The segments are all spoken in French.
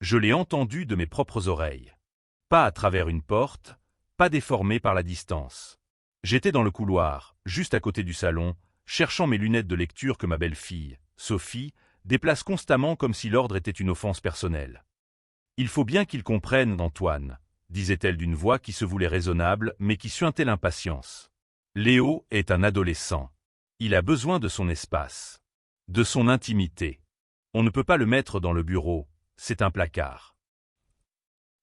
Je l'ai entendu de mes propres oreilles. Pas à travers une porte, pas déformé par la distance. J'étais dans le couloir, juste à côté du salon, cherchant mes lunettes de lecture que ma belle-fille, Sophie, déplace constamment comme si l'ordre était une offense personnelle. « Il faut bien qu'il comprenne, Antoine », disait-elle d'une voix qui se voulait raisonnable mais qui suintait l'impatience. « Léo est un adolescent. Il a besoin de son espace, de son intimité. On ne peut pas le mettre dans le bureau, c'est un placard. »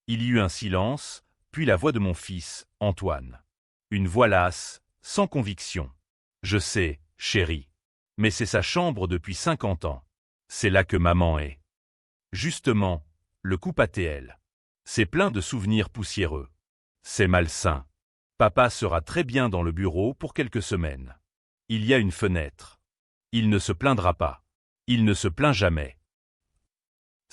Il y eut un silence, puis la voix de mon fils, Antoine. Une voix lasse, sans conviction. « Je sais, chérie. Mais c'est sa chambre depuis 50 ans. C'est là que maman est. » Justement, le coupe ATL. C'est plein de souvenirs poussiéreux. C'est malsain. Papa sera très bien dans le bureau pour quelques semaines. Il y a une fenêtre. Il ne se plaindra pas. Il ne se plaint jamais.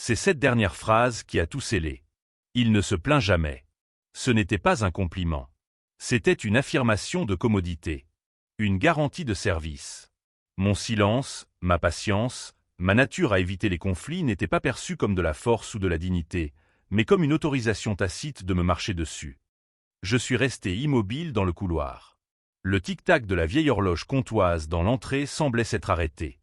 C'est cette dernière phrase qui a tout scellé. Il ne se plaint jamais. Ce n'était pas un compliment. C'était une affirmation de commodité. Une garantie de service. Mon silence, ma patience, ma nature à éviter les conflits n'étaient pas perçus comme de la force ou de la dignité, mais comme une autorisation tacite de me marcher dessus. Je suis resté immobile dans le couloir. Le tic-tac de la vieille horloge comtoise dans l'entrée semblait s'être arrêté.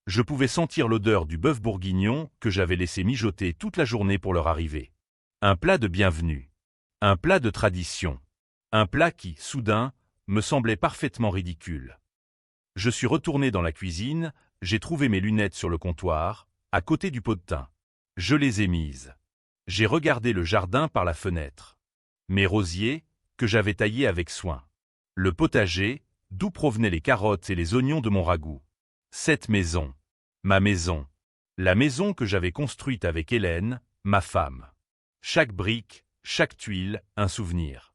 Je pouvais sentir l'odeur du bœuf bourguignon que j'avais laissé mijoter toute la journée pour leur arrivée. Un plat de bienvenue. Un plat de tradition. Un plat qui, soudain, me semblait parfaitement ridicule. Je suis retourné dans la cuisine, j'ai trouvé mes lunettes sur le comptoir, à côté du pot de thym. Je les ai mises. J'ai regardé le jardin par la fenêtre. Mes rosiers, que j'avais taillés avec soin. Le potager, d'où provenaient les carottes et les oignons de mon ragoût. Cette maison. Ma maison. La maison que j'avais construite avec Hélène, ma femme. Chaque brique, chaque tuile, un souvenir.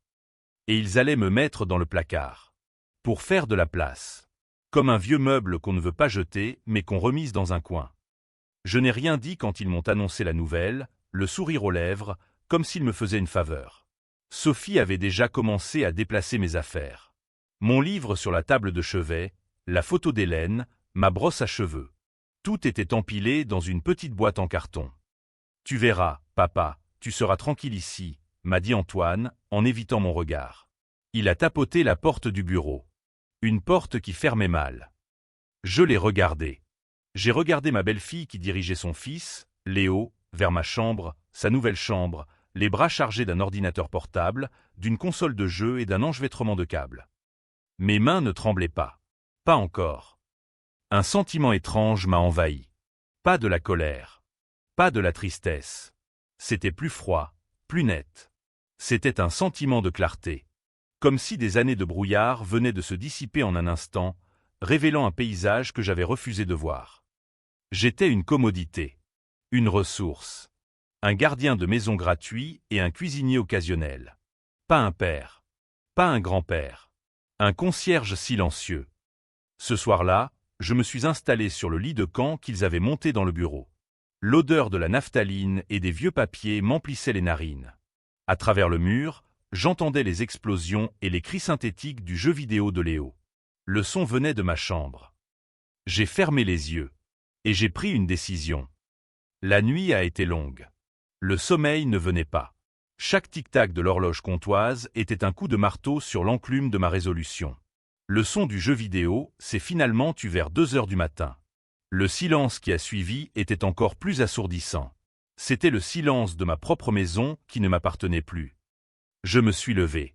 Et ils allaient me mettre dans le placard. Pour faire de la place. Comme un vieux meuble qu'on ne veut pas jeter, mais qu'on remise dans un coin. Je n'ai rien dit quand ils m'ont annoncé la nouvelle, le sourire aux lèvres, comme s'ils me faisaient une faveur. Sophie avait déjà commencé à déplacer mes affaires. Mon livre sur la table de chevet, la photo d'Hélène, ma brosse à cheveux. Tout était empilé dans une petite boîte en carton. « Tu verras, papa, tu seras tranquille ici », m'a dit Antoine, en évitant mon regard. Il a tapoté la porte du bureau. Une porte qui fermait mal. Je l'ai regardée. J'ai regardé ma belle-fille qui dirigeait son fils, Léo, vers ma chambre, sa nouvelle chambre, les bras chargés d'un ordinateur portable, d'une console de jeu et d'un enchevêtrement de câbles. Mes mains ne tremblaient pas. Pas encore. Un sentiment étrange m'a envahi. Pas de la colère. Pas de la tristesse. C'était plus froid, plus net. C'était un sentiment de clarté. Comme si des années de brouillard venaient de se dissiper en un instant, révélant un paysage que j'avais refusé de voir. J'étais une commodité. Une ressource. Un gardien de maison gratuit et un cuisinier occasionnel. Pas un père. Pas un grand-père. Un concierge silencieux. Ce soir-là, je me suis installé sur le lit de camp qu'ils avaient monté dans le bureau. L'odeur de la naphtaline et des vieux papiers m'emplissait les narines. À travers le mur, j'entendais les explosions et les cris synthétiques du jeu vidéo de Léo. Le son venait de ma chambre. J'ai fermé les yeux. Et j'ai pris une décision. La nuit a été longue. Le sommeil ne venait pas. Chaque tic-tac de l'horloge comtoise était un coup de marteau sur l'enclume de ma résolution. Le son du jeu vidéo s'est finalement tu vers 2 heures du matin. Le silence qui a suivi était encore plus assourdissant. C'était le silence de ma propre maison qui ne m'appartenait plus. Je me suis levé.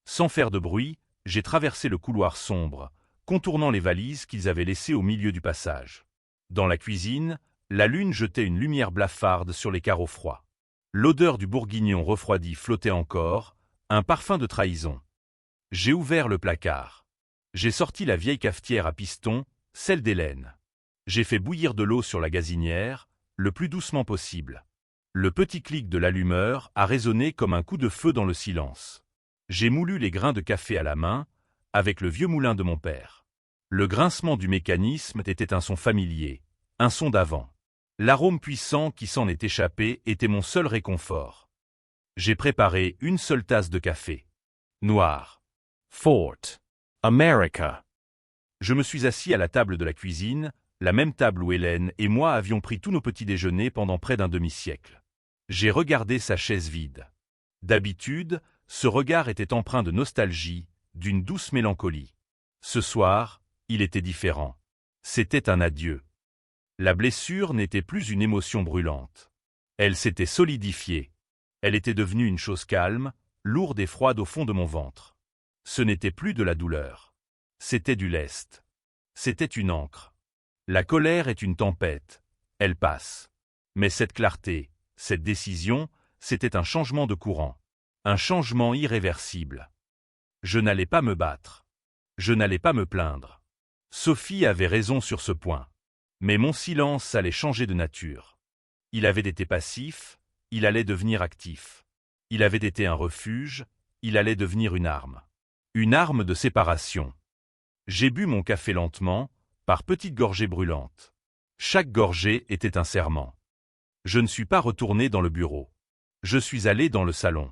Sans faire de bruit, j'ai traversé le couloir sombre, contournant les valises qu'ils avaient laissées au milieu du passage. Dans la cuisine, la lune jetait une lumière blafarde sur les carreaux froids. L'odeur du bourguignon refroidi flottait encore, un parfum de trahison. J'ai ouvert le placard. J'ai sorti la vieille cafetière à piston, celle d'Hélène. J'ai fait bouillir de l'eau sur la gazinière, le plus doucement possible. Le petit clic de l'allumeur a résonné comme un coup de feu dans le silence. J'ai moulu les grains de café à la main, avec le vieux moulin de mon père. Le grincement du mécanisme était un son familier, un son d'avant. L'arôme puissant qui s'en est échappé était mon seul réconfort. J'ai préparé une seule tasse de café. Noir. Fort. America. Je me suis assis à la table de la cuisine, la même table où Hélène et moi avions pris tous nos petits déjeuners pendant près d'un demi-siècle. J'ai regardé sa chaise vide. D'habitude, ce regard était empreint de nostalgie, d'une douce mélancolie. Ce soir, il était différent. C'était un adieu. La blessure n'était plus une émotion brûlante. Elle s'était solidifiée. Elle était devenue une chose calme, lourde et froide au fond de mon ventre. Ce n'était plus de la douleur. C'était du lest. C'était une encre. La colère est une tempête. Elle passe. Mais cette clarté, cette décision, c'était un changement de courant. Un changement irréversible. Je n'allais pas me battre. Je n'allais pas me plaindre. Sophie avait raison sur ce point. Mais mon silence allait changer de nature. Il avait été passif, il allait devenir actif. Il avait été un refuge, il allait devenir une arme. Une arme de séparation. J'ai bu mon café lentement, par petites gorgées brûlantes. Chaque gorgée était un serment. Je ne suis pas retourné dans le bureau. Je suis allé dans le salon.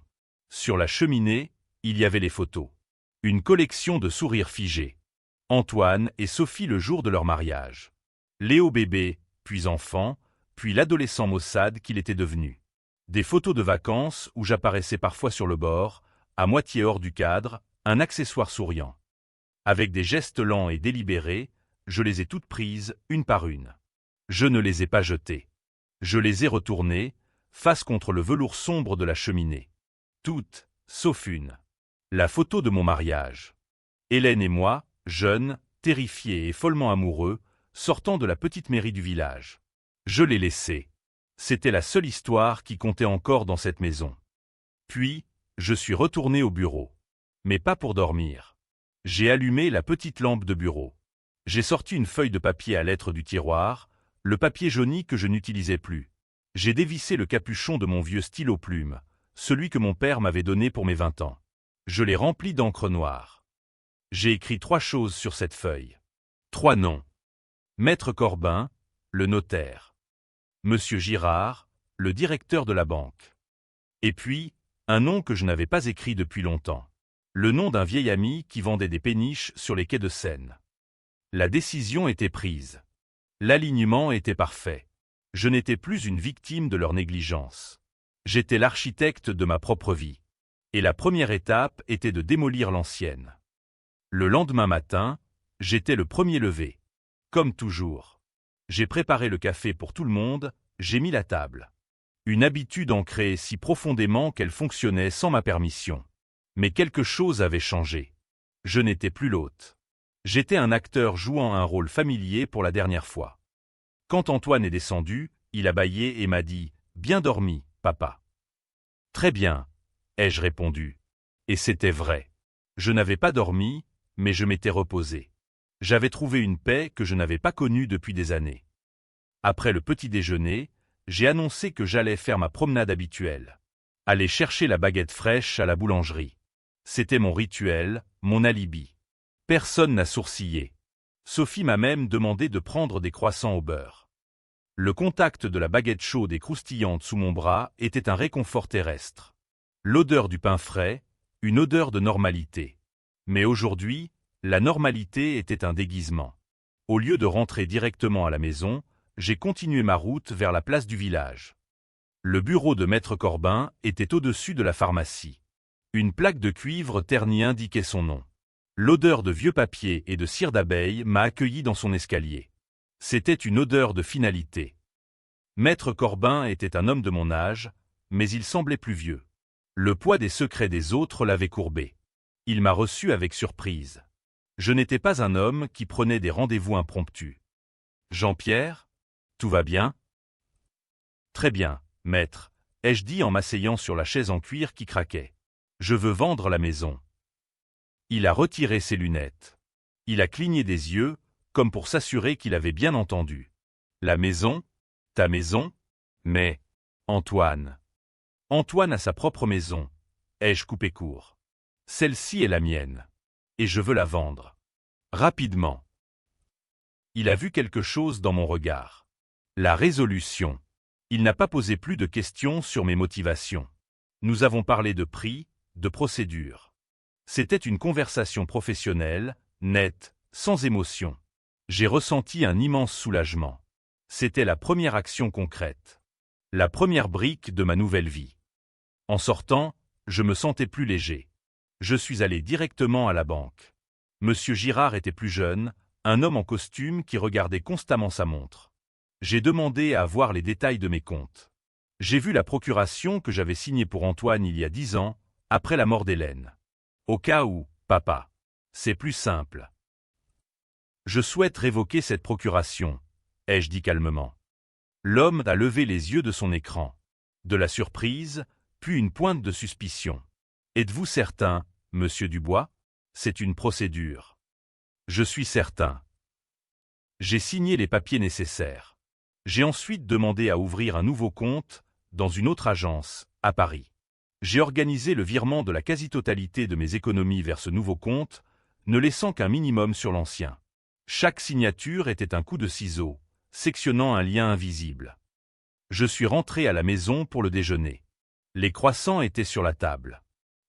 Sur la cheminée, il y avait les photos. Une collection de sourires figés. Antoine et Sophie le jour de leur mariage. Léo bébé, puis enfant, puis l'adolescent maussade qu'il était devenu. Des photos de vacances où j'apparaissais parfois sur le bord, à moitié hors du cadre, un accessoire souriant. Avec des gestes lents et délibérés, je les ai toutes prises, une par une. Je ne les ai pas jetées. Je les ai retournées, face contre le velours sombre de la cheminée. Toutes, sauf une. La photo de mon mariage. Hélène et moi, jeunes, terrifiés et follement amoureux, sortant de la petite mairie du village. Je l'ai laissée. C'était la seule histoire qui comptait encore dans cette maison. Puis, je suis retourné au bureau. Mais pas pour dormir. J'ai allumé la petite lampe de bureau. J'ai sorti une feuille de papier à lettres du tiroir, le papier jauni que je n'utilisais plus. J'ai dévissé le capuchon de mon vieux stylo plume, celui que mon père m'avait donné pour mes 20 ans. Je l'ai rempli d'encre noire. J'ai écrit 3 choses sur cette feuille. 3 noms. Maître Corbin, le notaire. Monsieur Girard, le directeur de la banque. Et puis, un nom que je n'avais pas écrit depuis longtemps. Le nom d'un vieil ami qui vendait des péniches sur les quais de Seine. La décision était prise. L'alignement était parfait. Je n'étais plus une victime de leur négligence. J'étais l'architecte de ma propre vie. Et la première étape était de démolir l'ancienne. Le lendemain matin, j'étais le premier levé. Comme toujours. J'ai préparé le café pour tout le monde, j'ai mis la table. Une habitude ancrée si profondément qu'elle fonctionnait sans ma permission. Mais quelque chose avait changé. Je n'étais plus l'hôte. J'étais un acteur jouant un rôle familier pour la dernière fois. Quand Antoine est descendu, il a bâillé et m'a dit « Bien dormi, papa ». « Très bien », ai-je répondu. Et c'était vrai. Je n'avais pas dormi, mais je m'étais reposé. J'avais trouvé une paix que je n'avais pas connue depuis des années. Après le petit déjeuner, j'ai annoncé que j'allais faire ma promenade habituelle. Aller chercher la baguette fraîche à la boulangerie. C'était mon rituel, mon alibi. Personne n'a sourcillé. Sophie m'a même demandé de prendre des croissants au beurre. Le contact de la baguette chaude et croustillante sous mon bras était un réconfort terrestre. L'odeur du pain frais, une odeur de normalité. Mais aujourd'hui, la normalité était un déguisement. Au lieu de rentrer directement à la maison, j'ai continué ma route vers la place du village. Le bureau de Maître Corbin était au-dessus de la pharmacie. Une plaque de cuivre ternie indiquait son nom. L'odeur de vieux papier et de cire d'abeille m'a accueilli dans son escalier. C'était une odeur de finalité. Maître Corbin était un homme de mon âge, mais il semblait plus vieux. Le poids des secrets des autres l'avait courbé. Il m'a reçu avec surprise. Je n'étais pas un homme qui prenait des rendez-vous impromptus. « Jean-Pierre, tout va bien ?»« Très bien, maître, » ai-je dit en m'asseyant sur la chaise en cuir qui craquait. « Je veux vendre la maison. » Il a retiré ses lunettes. Il a cligné des yeux, comme pour s'assurer qu'il avait bien entendu. « La maison ? Ta maison ? Mais, Antoine. Antoine a sa propre maison. » ai-je coupé court. « Celle-ci est la mienne. Et je veux la vendre. Rapidement. » Il a vu quelque chose dans mon regard. La résolution. Il n'a pas posé plus de questions sur mes motivations. Nous avons parlé de prix, de procédure. C'était une conversation professionnelle, nette, sans émotion. J'ai ressenti un immense soulagement. C'était la première action concrète. La première brique de ma nouvelle vie. En sortant, je me sentais plus léger. Je suis allé directement à la banque. Monsieur Girard était plus jeune, un homme en costume qui regardait constamment sa montre. J'ai demandé à voir les détails de mes comptes. J'ai vu la procuration que j'avais signée pour Antoine il y a 10 ans, après la mort d'Hélène. Au cas où, papa. C'est plus simple. Je souhaite révoquer cette procuration, ai-je dit calmement. L'homme a levé les yeux de son écran. De la surprise, puis une pointe de suspicion. Êtes-vous certain, monsieur Dubois? C'est une procédure. Je suis certain. J'ai signé les papiers nécessaires. J'ai ensuite demandé à ouvrir un nouveau compte dans une autre agence, à Paris. J'ai organisé le virement de la quasi-totalité de mes économies vers ce nouveau compte, ne laissant qu'un minimum sur l'ancien. Chaque signature était un coup de ciseau, sectionnant un lien invisible. Je suis rentré à la maison pour le déjeuner. Les croissants étaient sur la table.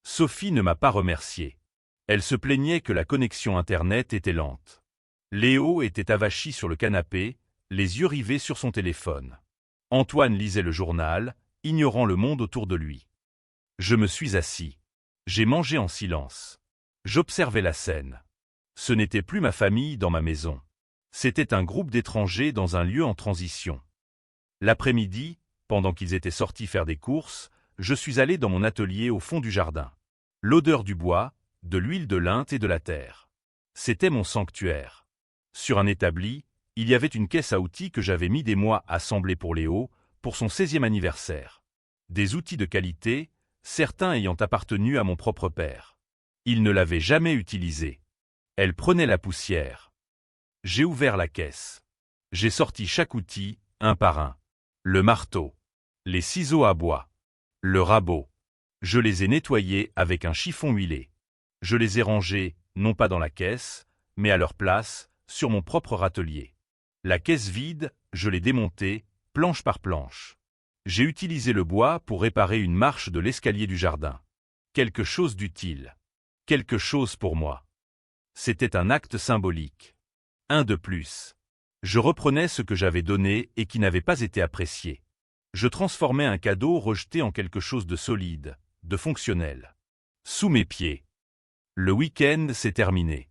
Sophie ne m'a pas remercié. Elle se plaignait que la connexion Internet était lente. Léo était avachi sur le canapé, les yeux rivés sur son téléphone. Antoine lisait le journal, ignorant le monde autour de lui. Je me suis assis. J'ai mangé en silence. J'observais la scène. Ce n'était plus ma famille dans ma maison. C'était un groupe d'étrangers dans un lieu en transition. L'après-midi, pendant qu'ils étaient sortis faire des courses, je suis allé dans mon atelier au fond du jardin. L'odeur du bois, de l'huile de lin et de la terre. C'était mon sanctuaire. Sur un établi, il y avait une caisse à outils que j'avais mis des mois à assembler pour Léo, pour son 16e anniversaire. Des outils de qualité, certains ayant appartenu à mon propre père. Il ne l'avait jamais utilisé. Elle prenait la poussière. J'ai ouvert la caisse. J'ai sorti chaque outil, un par un. Le marteau. Les ciseaux à bois. Le rabot. Je les ai nettoyés avec un chiffon huilé. Je les ai rangés, non pas dans la caisse, mais à leur place, sur mon propre râtelier. La caisse vide, je l'ai démontée, planche par planche. J'ai utilisé le bois pour réparer une marche de l'escalier du jardin. Quelque chose d'utile. Quelque chose pour moi. C'était un acte symbolique. Un de plus. Je reprenais ce que j'avais donné et qui n'avait pas été apprécié. Je transformais un cadeau rejeté en quelque chose de solide, de fonctionnel. Sous mes pieds. Le week-end s'est terminé.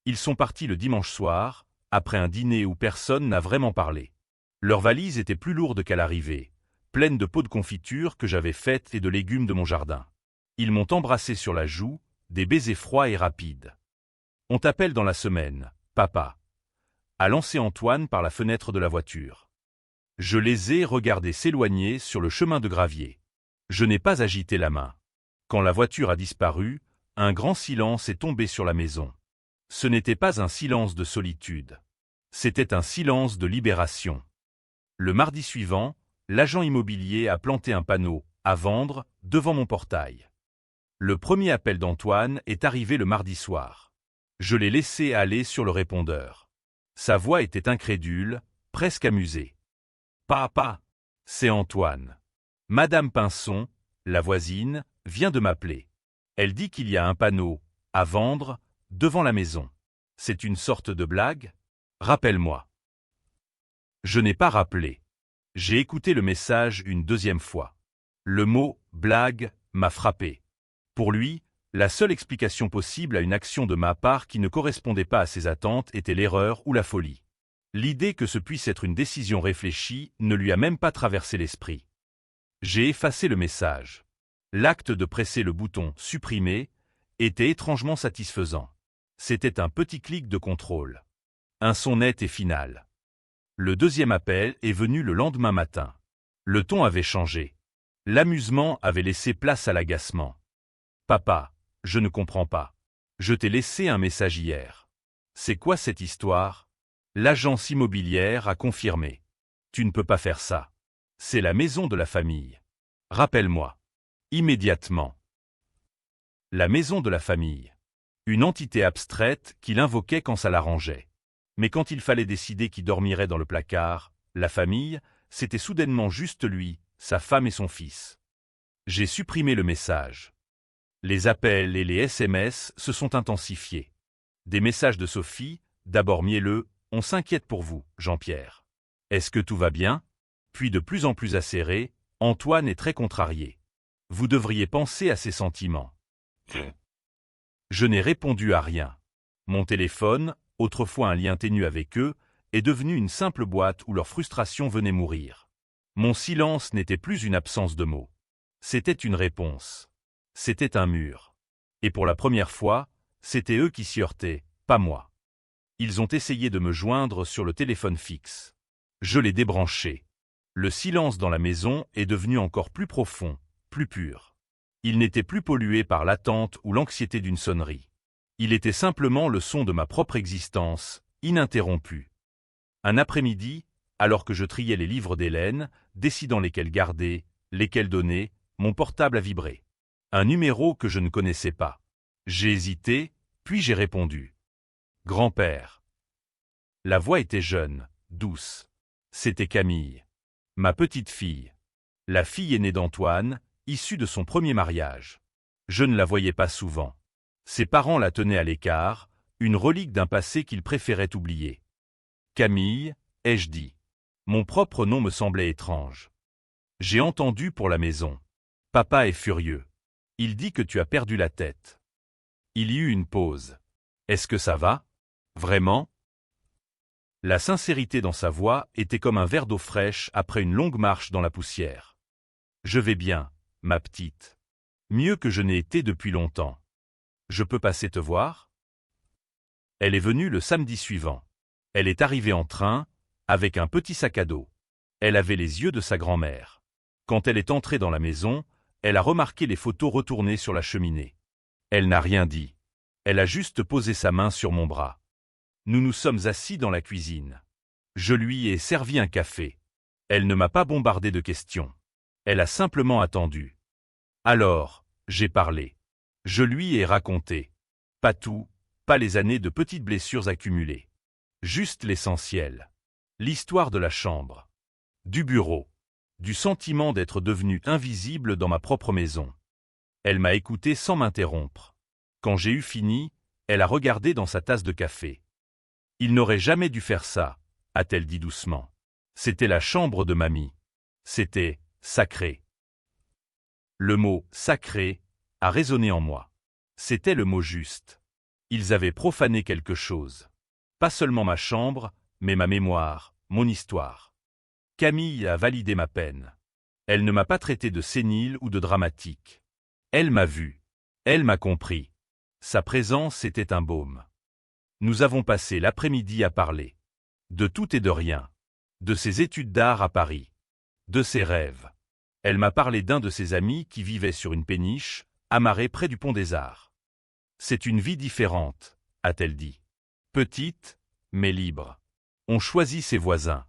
Ils sont partis le dimanche soir, après un dîner où personne n'a vraiment parlé. Leurs valises étaient plus lourdes qu'à l'arrivée, pleines de pots de confiture que j'avais faites et de légumes de mon jardin. Ils m'ont embrassé sur la joue, des baisers froids et rapides. On t'appelle dans la semaine, papa, a lancé Antoine par la fenêtre de la voiture. Je les ai regardés s'éloigner sur le chemin de gravier. Je n'ai pas agité la main. Quand la voiture a disparu, un grand silence est tombé sur la maison. Ce n'était pas un silence de solitude. C'était un silence de libération. Le mardi suivant, l'agent immobilier a planté un panneau « À vendre » devant mon portail. Le premier appel d'Antoine est arrivé le mardi soir. Je l'ai laissé aller sur le répondeur. Sa voix était incrédule, presque amusée. « Papa, c'est Antoine. Madame Pinson, la voisine, vient de m'appeler. Elle dit qu'il y a un panneau « À vendre » devant la maison. C'est une sorte de blague? Rappelle-moi. » Je n'ai pas rappelé. J'ai écouté le message une deuxième fois. Le mot « blague » m'a frappé. Pour lui, la seule explication possible à une action de ma part qui ne correspondait pas à ses attentes était l'erreur ou la folie. L'idée que ce puisse être une décision réfléchie ne lui a même pas traversé l'esprit. J'ai effacé le message. L'acte de presser le bouton « Supprimer » était étrangement satisfaisant. C'était un petit clic de contrôle. Un son net et final. Le deuxième appel est venu le lendemain matin. Le ton avait changé. L'amusement avait laissé place à l'agacement. « Papa, je ne comprends pas. Je t'ai laissé un message hier. C'est quoi cette histoire? » L'agence immobilière a confirmé. « Tu ne peux pas faire ça. C'est la maison de la famille. Rappelle-moi. » Immédiatement. La maison de la famille. Une entité abstraite qu'il invoquait quand ça l'arrangeait. Mais quand il fallait décider qui dormirait dans le placard, la famille, c'était soudainement juste lui, sa femme et son fils. J'ai supprimé le message. Les appels et les SMS se sont intensifiés. Des messages de Sophie, d'abord mielleux, « On s'inquiète pour vous, Jean-Pierre. Est-ce que tout va bien ?» Puis de plus en plus acérés, Antoine est très contrarié. Vous devriez penser à ses sentiments. Je n'ai répondu à rien. Mon téléphone, autrefois un lien ténu avec eux, est devenu une simple boîte où leur frustration venait mourir. Mon silence n'était plus une absence de mots. C'était une réponse. C'était un mur. Et pour la première fois, c'était eux qui s'y heurtaient, pas moi. Ils ont essayé de me joindre sur le téléphone fixe. Je l'ai débranché. Le silence dans la maison est devenu encore plus profond, plus pur. Il n'était plus pollué par l'attente ou l'anxiété d'une sonnerie. Il était simplement le son de ma propre existence, ininterrompu. Un après-midi, alors que je triais les livres d'Hélène, décidant lesquels garder, lesquels donner, mon portable a vibré. Un numéro que je ne connaissais pas. J'ai hésité, puis j'ai répondu. Grand-père. La voix était jeune, douce. C'était Camille. Ma petite fille. La fille aînée d'Antoine, issue de son premier mariage. Je ne la voyais pas souvent. Ses parents la tenaient à l'écart, une relique d'un passé qu'ils préféraient oublier. Camille, ai-je dit. Mon propre nom me semblait étrange. J'ai entendu pour la maison. Papa est furieux. Il dit que tu as perdu la tête. Il y eut une pause. Est-ce que ça va? Vraiment? La sincérité dans sa voix était comme un verre d'eau fraîche après une longue marche dans la poussière. Je vais bien, ma petite. Mieux que je n'ai été depuis longtemps. Je peux passer te voir? Elle est venue le samedi suivant. Elle est arrivée en train, avec un petit sac à dos. Elle avait les yeux de sa grand-mère. Quand elle est entrée dans la maison, elle a remarqué les photos retournées sur la cheminée. Elle n'a rien dit. Elle a juste posé sa main sur mon bras. Nous nous sommes assis dans la cuisine. Je lui ai servi un café. Elle ne m'a pas bombardé de questions. Elle a simplement attendu. Alors, j'ai parlé. Je lui ai raconté. Pas tout, pas les années de petites blessures accumulées. Juste l'essentiel. L'histoire de la chambre. Du bureau. Du sentiment d'être devenu invisible dans ma propre maison. Elle m'a écouté sans m'interrompre. Quand j'ai eu fini, elle a regardé dans sa tasse de café. Il n'aurait jamais dû faire ça, a-t-elle dit doucement. C'était la chambre de mamie. C'était sacré. Le mot sacré a résonné en moi. C'était le mot juste. Ils avaient profané quelque chose. Pas seulement ma chambre, mais ma mémoire, mon histoire. Camille a validé ma peine. Elle ne m'a pas traité de sénile ou de dramatique. Elle m'a vu. Elle m'a compris. Sa présence était un baume. Nous avons passé l'après-midi à parler. De tout et de rien. De ses études d'art à Paris. De ses rêves. Elle m'a parlé d'un de ses amis qui vivait sur une péniche, amarré près du pont des Arts. C'est une vie différente, a-t-elle dit. Petite, mais libre. On choisit ses voisins.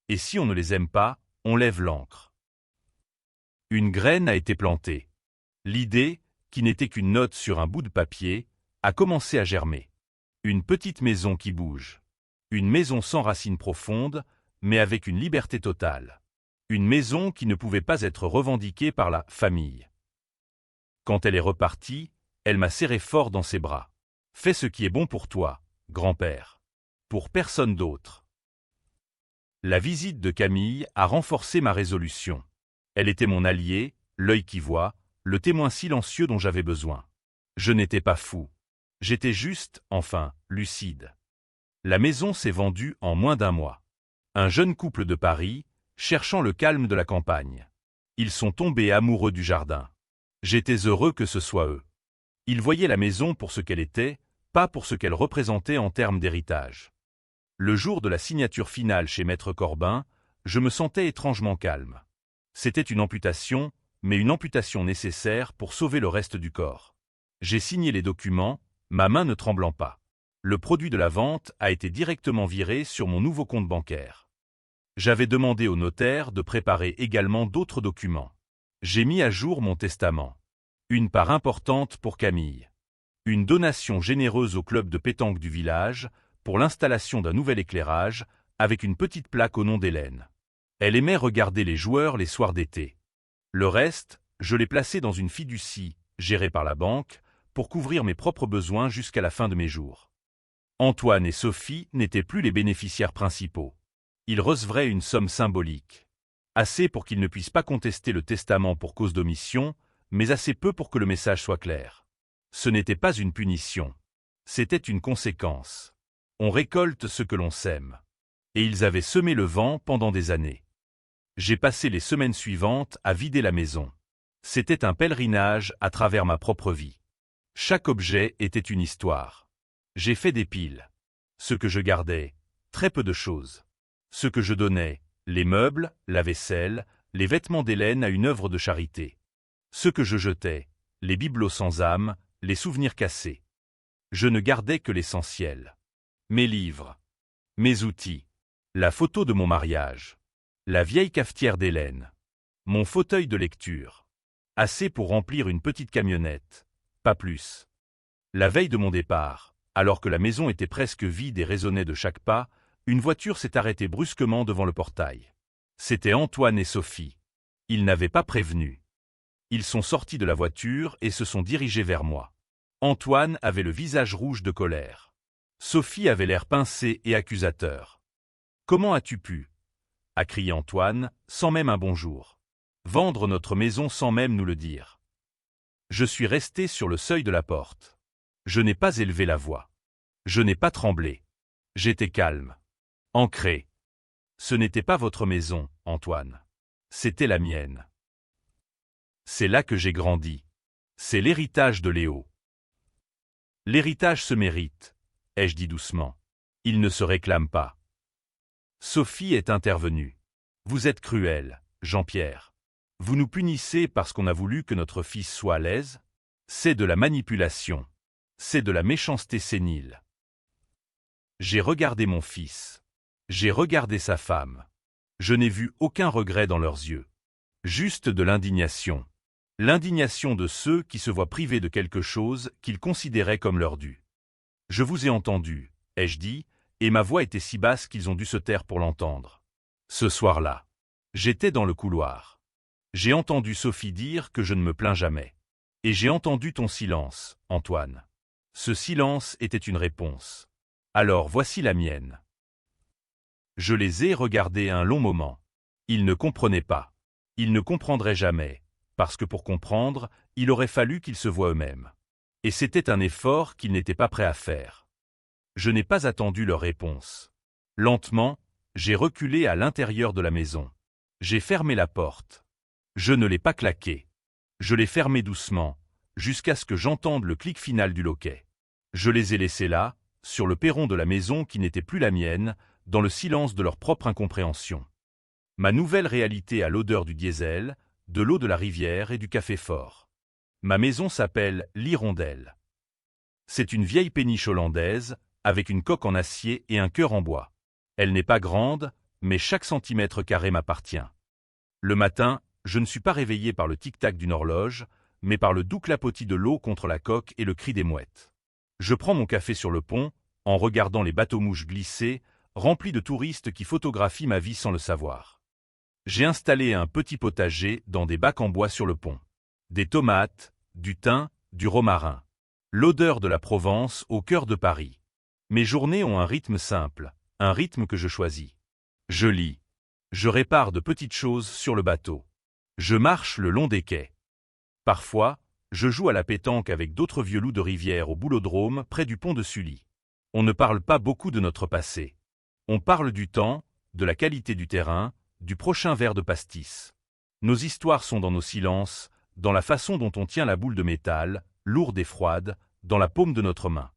Et si on ne les aime pas, on lève l'ancre. Une graine a été plantée. L'idée, qui n'était qu'une note sur un bout de papier, a commencé à germer. Une petite maison qui bouge. Une maison sans racines profondes, mais avec une liberté totale. Une maison qui ne pouvait pas être revendiquée par la famille. Quand elle est repartie, elle m'a serré fort dans ses bras. Fais ce qui est bon pour toi, grand-père. Pour personne d'autre. La visite de Camille a renforcé ma résolution. Elle était mon allié, l'œil qui voit, le témoin silencieux dont j'avais besoin. Je n'étais pas fou. J'étais juste, enfin, lucide. La maison s'est vendue en moins d'un mois. Un jeune couple de Paris, cherchant le calme de la campagne. Ils sont tombés amoureux du jardin. J'étais heureux que ce soit eux. Ils voyaient la maison pour ce qu'elle était, pas pour ce qu'elle représentait en termes d'héritage. Le jour de la signature finale chez Maître Corbin, je me sentais étrangement calme. C'était une amputation, mais une amputation nécessaire pour sauver le reste du corps. J'ai signé les documents, ma main ne tremblant pas. Le produit de la vente a été directement viré sur mon nouveau compte bancaire. J'avais demandé au notaire de préparer également d'autres documents. J'ai mis à jour mon testament. Une part importante pour Camille. Une donation généreuse au club de pétanque du village pour l'installation d'un nouvel éclairage avec une petite plaque au nom d'Hélène. Elle aimait regarder les joueurs les soirs d'été. Le reste, je l'ai placé dans une fiducie, gérée par la banque, pour couvrir mes propres besoins jusqu'à la fin de mes jours. Antoine et Sophie n'étaient plus les bénéficiaires principaux. Ils recevraient une somme symbolique. Assez pour qu'il ne puisse pas contester le testament pour cause d'omission, mais assez peu pour que le message soit clair. Ce n'était pas une punition. C'était une conséquence. On récolte ce que l'on sème. Et ils avaient semé le vent pendant des années. J'ai passé les semaines suivantes à vider la maison. C'était un pèlerinage à travers ma propre vie. Chaque objet était une histoire. J'ai fait des piles. Ce que je gardais, très peu de choses. Ce que je donnais, les meubles, la vaisselle, les vêtements d'Hélène à une œuvre de charité. Ce que je jetais, les bibelots sans âme, les souvenirs cassés. Je ne gardais que l'essentiel. Mes livres, mes outils, la photo de mon mariage, la vieille cafetière d'Hélène, mon fauteuil de lecture. Assez pour remplir une petite camionnette, pas plus. La veille de mon départ, alors que la maison était presque vide et résonnait de chaque pas, une voiture s'est arrêtée brusquement devant le portail. C'étaient Antoine et Sophie. Ils n'avaient pas prévenu. Ils sont sortis de la voiture et se sont dirigés vers moi. Antoine avait le visage rouge de colère. Sophie avait l'air pincé et accusateur. « Comment as-tu pu » a crié Antoine, sans même un bonjour. « Vendre notre maison sans même nous le dire. » Je suis resté sur le seuil de la porte. Je n'ai pas élevé la voix. Je n'ai pas tremblé. J'étais calme. Ancré. Ce n'était pas votre maison, Antoine. C'était la mienne. C'est là que j'ai grandi. C'est l'héritage de Léo. L'héritage se mérite, ai-je dit doucement. Il ne se réclame pas. Sophie est intervenue. Vous êtes cruel, Jean-Pierre. Vous nous punissez parce qu'on a voulu que notre fils soit à l'aise. C'est de la manipulation. C'est de la méchanceté sénile. J'ai regardé mon fils. J'ai regardé sa femme. Je n'ai vu aucun regret dans leurs yeux. Juste de l'indignation. L'indignation de ceux qui se voient privés de quelque chose qu'ils considéraient comme leur dû. Je vous ai entendu, ai-je dit, et ma voix était si basse qu'ils ont dû se taire pour l'entendre. Ce soir-là, j'étais dans le couloir. J'ai entendu Sophie dire que je ne me plains jamais. Et j'ai entendu ton silence, Antoine. Ce silence était une réponse. Alors voici la mienne. Je les ai regardés un long moment. Ils ne comprenaient pas. Ils ne comprendraient jamais, parce que pour comprendre, il aurait fallu qu'ils se voient eux-mêmes. Et c'était un effort qu'ils n'étaient pas prêts à faire. Je n'ai pas attendu leur réponse. Lentement, j'ai reculé à l'intérieur de la maison. J'ai fermé la porte. Je ne l'ai pas claquée. Je l'ai fermée doucement, jusqu'à ce que j'entende le clic final du loquet. Je les ai laissés là, sur le perron de la maison qui n'était plus la mienne, dans le silence de leur propre incompréhension. Ma nouvelle réalité a l'odeur du diesel, de l'eau de la rivière et du café fort. Ma maison s'appelle l'Hirondelle. C'est une vieille péniche hollandaise, avec une coque en acier et un cœur en bois. Elle n'est pas grande, mais chaque centimètre carré m'appartient. Le matin, je ne suis pas réveillé par le tic-tac d'une horloge, mais par le doux clapotis de l'eau contre la coque et le cri des mouettes. Je prends mon café sur le pont, en regardant les bateaux-mouches glisser, remplis de touristes qui photographient ma vie sans le savoir. J'ai installé un petit potager dans des bacs en bois sur le pont. Des tomates, du thym, du romarin. L'odeur de la Provence au cœur de Paris. Mes journées ont un rythme simple, un rythme que je choisis. Je lis. Je répare de petites choses sur le bateau. Je marche le long des quais. Parfois, je joue à la pétanque avec d'autres vieux loups de rivière au Boulodrome près du pont de Sully. On ne parle pas beaucoup de notre passé. On parle du temps, de la qualité du terrain, du prochain verre de pastis. Nos histoires sont dans nos silences, dans la façon dont on tient la boule de métal, lourde et froide, dans la paume de notre main.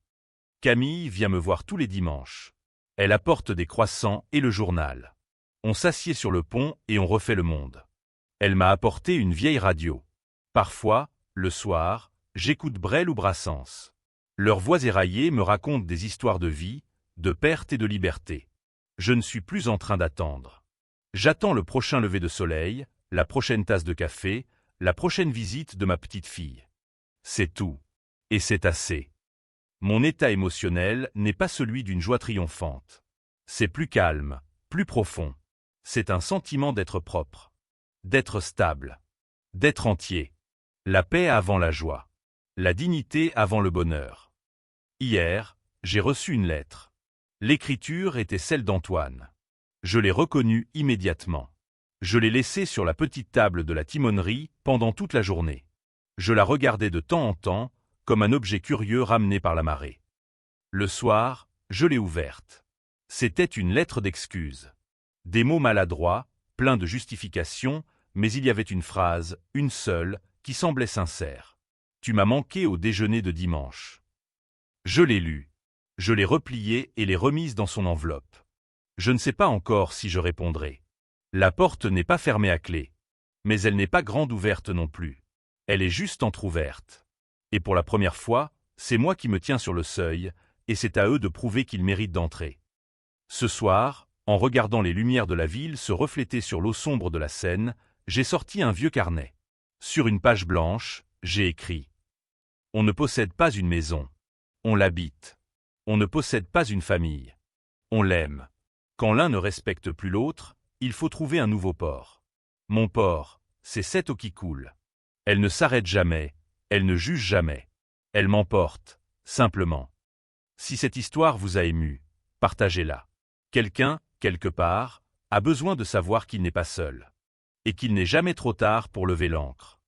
Camille vient me voir tous les dimanches. Elle apporte des croissants et le journal. On s'assied sur le pont et on refait le monde. Elle m'a apporté une vieille radio. Parfois, le soir, j'écoute Brel ou Brassens. Leurs voix éraillées me racontent des histoires de vie, de perte et de liberté. Je ne suis plus en train d'attendre. J'attends le prochain lever de soleil, la prochaine tasse de café, la prochaine visite de ma petite fille. C'est tout. Et c'est assez. Mon état émotionnel n'est pas celui d'une joie triomphante. C'est plus calme, plus profond. C'est un sentiment d'être propre, d'être stable, d'être entier. La paix avant la joie. La dignité avant le bonheur. Hier, j'ai reçu une lettre. L'écriture était celle d'Antoine. Je l'ai reconnue immédiatement. Je l'ai laissée sur la petite table de la timonerie pendant toute la journée. Je la regardais de temps en temps, comme un objet curieux ramené par la marée. Le soir, je l'ai ouverte. C'était une lettre d'excuse. Des mots maladroits, pleins de justifications, mais il y avait une phrase, une seule, qui semblait sincère. Tu m'as manqué au déjeuner de dimanche. Je l'ai lue. Je l'ai repliée et l'ai remise dans son enveloppe. Je ne sais pas encore si je répondrai. La porte n'est pas fermée à clé. Mais elle n'est pas grande ouverte non plus. Elle est juste entr'ouverte. Et pour la première fois, c'est moi qui me tiens sur le seuil, et c'est à eux de prouver qu'ils méritent d'entrer. Ce soir, en regardant les lumières de la ville se refléter sur l'eau sombre de la Seine, j'ai sorti un vieux carnet. Sur une page blanche, j'ai écrit « On ne possède pas une maison. On l'habite. On ne possède pas une famille. On l'aime. Quand l'un ne respecte plus l'autre, il faut trouver un nouveau port. Mon port, c'est cette eau qui coule. Elle ne s'arrête jamais, elle ne juge jamais. Elle m'emporte, simplement. Si cette histoire vous a ému, partagez-la. Quelqu'un, quelque part, a besoin de savoir qu'il n'est pas seul. Et qu'il n'est jamais trop tard pour lever l'ancre.